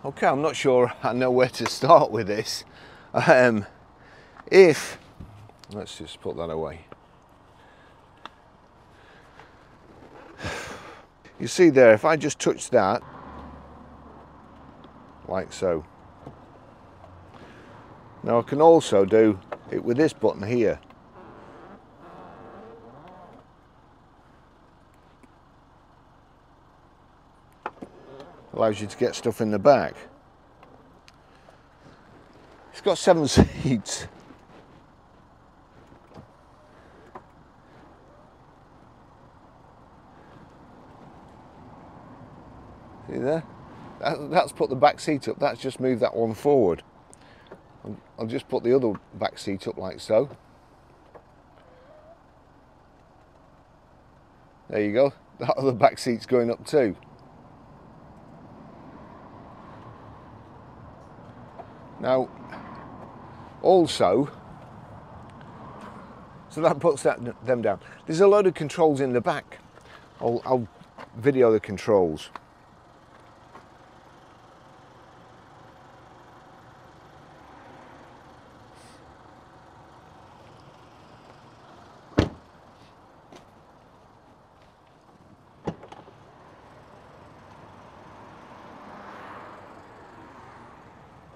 Okay, I'm not sure I know where to start with this. Let's just put that away. You see there, if I just touch that, like so. Now I can also do it with this button here. Allows you to get stuff in the back. It's got 7 seats. See there? That's put the back seat up. That's just moved that one forward. I'll just put the other back seat up like so. There you go. That other back seat's going up too. Now, also, so that puts them down. There's a load of controls in the back. I'll video the controls.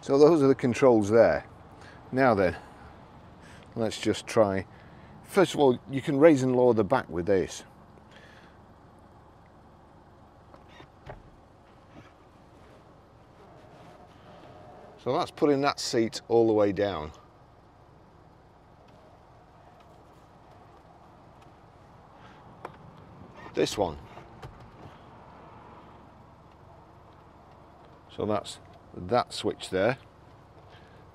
So those are the controls there. Now then, let's just try. First of all, you can raise and lower the back with this. So that's putting that seat all the way down. This one. So that's that switch there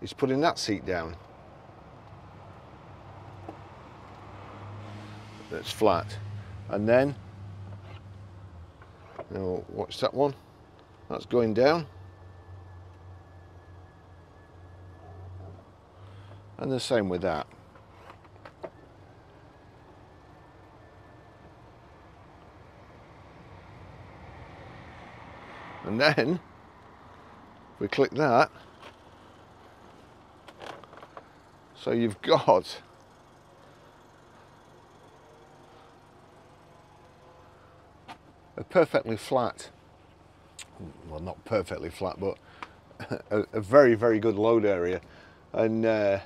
is putting that seat down. That's flat. And then, now watch that one. That's going down. And the same with that. And then if we click that, so you've got a perfectly flat, well, not perfectly flat, but a very, very good load area, and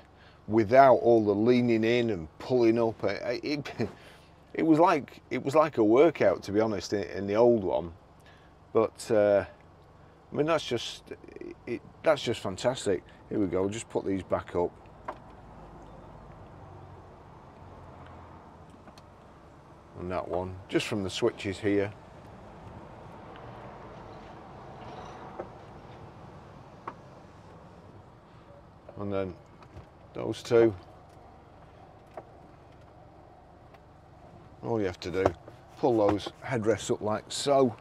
without all the leaning in and pulling up. It was like a workout, to be honest, in the old one. But I mean, that's just fantastic. Here we go. We'll just put these back up. And that one, just from the switches here. And then those two. All you have to do, pull those headrests up like so.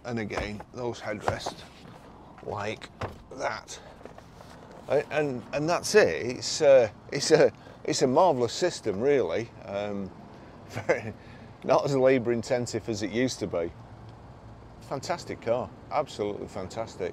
And again, those headrests like that, and that's it. It's a marvellous system, really. Not as labour intensive as it used to be. Fantastic car, absolutely fantastic.